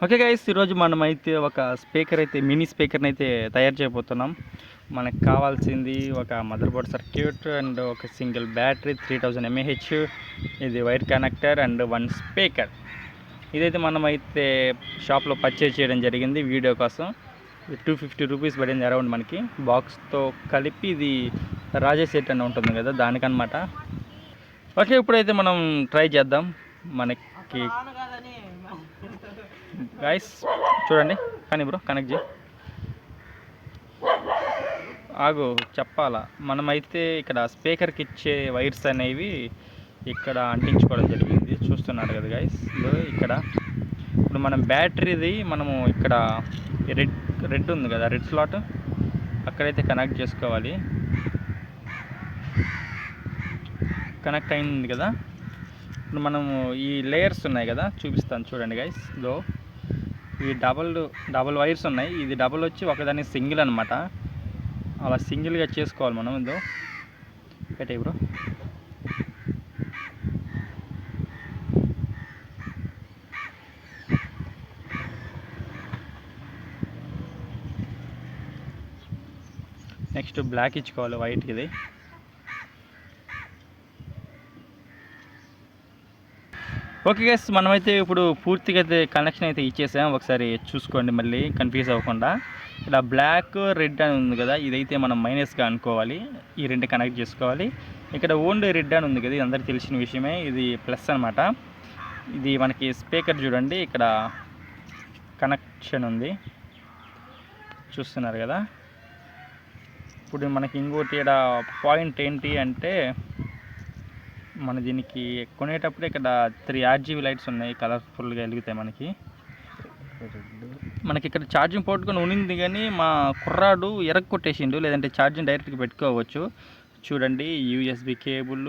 Okay guys, ఈరోజు మనమైతే ఒక స్పీకర్ అయితే మినీ స్పీకర్ని అయితే తయారు చేయబోతున్నాం. మనకు కావాల్సింది ఒక మదర్ బోర్డ్ సర్క్యూట్ అండ్ ఒక సింగిల్ బ్యాటరీ 3000 mAh, ఇది wire connector and one speaker. ఇదైతే మనమైతే షాప్లో పర్చేజ్ చేయడం జరిగింది వీడియో కోసం. 250 రూపీస్ పడింది అరౌండ్ మనకి. బాక్స్తో కలిపి ఇది రాజేష్ సెట్ అని ఉంటుంది కదా, దానికనమాట. ఓకే, ఇప్పుడైతే మనం ట్రై చేద్దాం. మనకి గైస్ చూడండి, కానీ బ్రో కనెక్ట్ చేయి. ఆగు చెప్పాలా, మనమైతే ఇక్కడ స్పీకర్కి ఇచ్చే వైర్స్ అనేవి ఇక్కడ అంటించుకోవడం జరిగింది. చూస్తున్నారు కదా గైస్, ఇక్కడ ఇప్పుడు మనం బ్యాటరీది మనము ఇక్కడ రెడ్ ఉంది కదా, రెడ్ స్లాట్ అక్కడైతే కనెక్ట్ చేసుకోవాలి. కనెక్ట్ అయింది కదా. ఇప్పుడు మనము ఈ లేయర్స్ ఉన్నాయి కదా, చూపిస్తాను చూడండి గైస్. ఈ డబల్ వైర్స్ ఉన్నాయి. ఇది డబల్ వచ్చి ఒకదాని సింగిల్ అనమాట. అలా సింగిల్గా చేసుకోవాలి మనం. పెట్టే బ్రో. నెక్స్ట్ బ్లాక్ ఇచ్చుకోవాలి వైట్కి. ఇది ఓకే గైస్, మనమైతే ఇప్పుడు పూర్తిగా అయితే కనెక్షన్ అయితే ఇచ్చేసాం. ఒకసారి చూసుకోండి, మళ్ళీ కన్ఫ్యూజ్ అవ్వకుండా. ఇలా బ్లాక్ రెడ్ అని ఉంది కదా, ఇదైతే మనం మైనస్గా అనుకోవాలి. ఈ రెండు కనెక్ట్ చేసుకోవాలి. ఇక్కడ ఓన్లీ రెడ్ అని ఉంది కదా, ఇది అందరికీ తెలిసిన విషయమే. ఇది ప్లస్ అనమాట. ఇది మనకి స్పీకర్ చూడండి, ఇక్కడ కనెక్షన్ ఉంది, చూస్తున్నారు కదా. ఇప్పుడు మనకి ఇంకోటి ఇక్కడ పాయింట్ ఏంటి అంటే, మన దీనికి కొనేటప్పుడు ఇక్కడ 3 RGB లైట్స్ ఉన్నాయి, కలర్ఫుల్గా వెలుగుతాయి మనకి ఇక్కడ ఛార్జింగ్ పోర్ట్ కూడా ఉన్నింది, కానీ మా కుర్రాడు కొట్టేసిండు. లేదంటే ఛార్జింగ్ డైరెక్ట్గా పెట్టుకోవచ్చు. చూడండి, USB cable,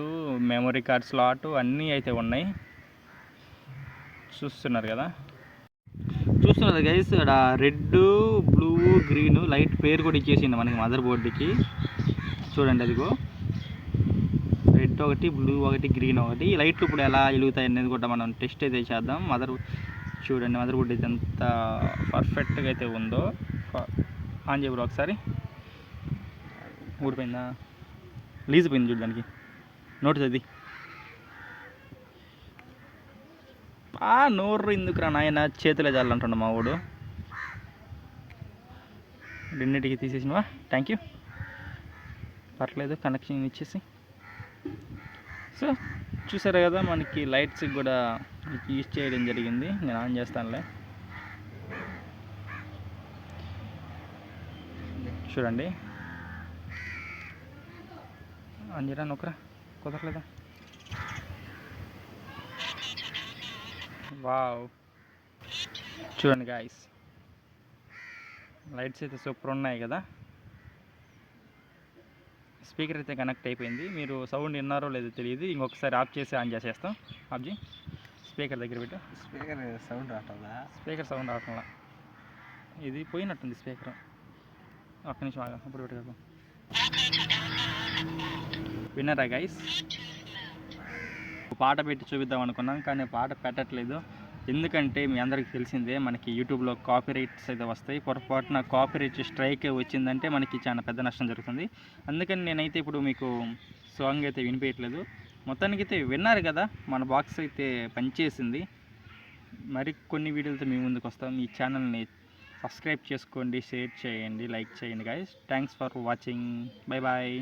memory card slot అన్నీ అయితే ఉన్నాయి. చూస్తున్నారు కదా గైస్. ఇక్కడ రెడ్, బ్లూ, గ్రీన్ లైట్ పేరు కూడా ఇచ్చేసింది మనకి మదర్ బోర్డుకి. చూడండి, అదిగో రెడ్ ఒకటి, బ్లూ ఒకటి, గ్రీన్ ఒకటి. ఈ లైట్లు ఇప్పుడు ఎలా వెలుగుతాయి అనేది కూడా మనం టెస్ట్ అయితే చేద్దాం. చూడండి మదర్ బోర్డ్ అయితే ఎంత పర్ఫెక్ట్గా అయితే ఉందో. ఆన్ చేయబో ఒకసారి. ఊడిపోయిందా, లీజ్ పోయింది చూడడానికి. నోటీస్ అది నోరు ఎందుకురా నాయన, చేతిలో చాలంటుండ మా వాడు. రెండింటికి తీసేసినవా, థ్యాంక్ యూ. పర్లేదు, కనెక్షన్ ఇచ్చేసి. సో చూసారు కదా, మనకి లైట్స్ కూడా యూజ్ చేయడం జరిగింది. నేను ఆన్ చేస్తానులే. చూడండి, ఆన్ చేయరా నొక్కరా, కుదరలేదా. వావ్, చూడండి గాయస్, లైట్స్ అయితే సూపర్ ఉన్నాయి కదా. స్పీకర్ అయితే కనెక్ట్ అయిపోయింది. మీరు సౌండ్ విన్నారో లేదో తెలియదు. ఇంకొకసారి ఆఫ్ చేసి ఆన్ చేసేస్తాం. ఆఫ్ చేయి, స్పీకర్ దగ్గర పెట్టు. స్పీకర్ సౌండ్ రావట్లా. ఇది పోయినట్టుంది స్పీకర్. ఒక్క నిమిషం ఆగా, అప్పుడు పెట్టు. విన్నారా గైస్? పాట పెట్టి చూపిద్దాం అనుకున్నాం, కానీ పాట పెట్టట్లేదు. ఎందుకంటే మీ అందరికీ తెలిసిందే, మనకి యూట్యూబ్లో కాపీరైట్స్ అయితే వస్తాయి. పొరపాటున కాపీరైట్ స్ట్రైక్ వచ్చిందంటే మనకి చాలా పెద్ద నష్టం జరుగుతుంది. అందుకని నేనైతే ఇప్పుడు మీకు సాంగ్ అయితే వినిపించట్లేదు. మొత్తానికి అయితే విన్నారు కదా, మన బాక్స్ అయితే పనిచేసింది. మరి కొన్ని వీడియోలతో మీ ముందుకు వస్తాం. ఈ ఛానల్ని సబ్స్క్రైబ్ చేసుకోండి, షేర్ చేయండి, లైక్ చేయండి guys. Thanks for watching. Bye bye.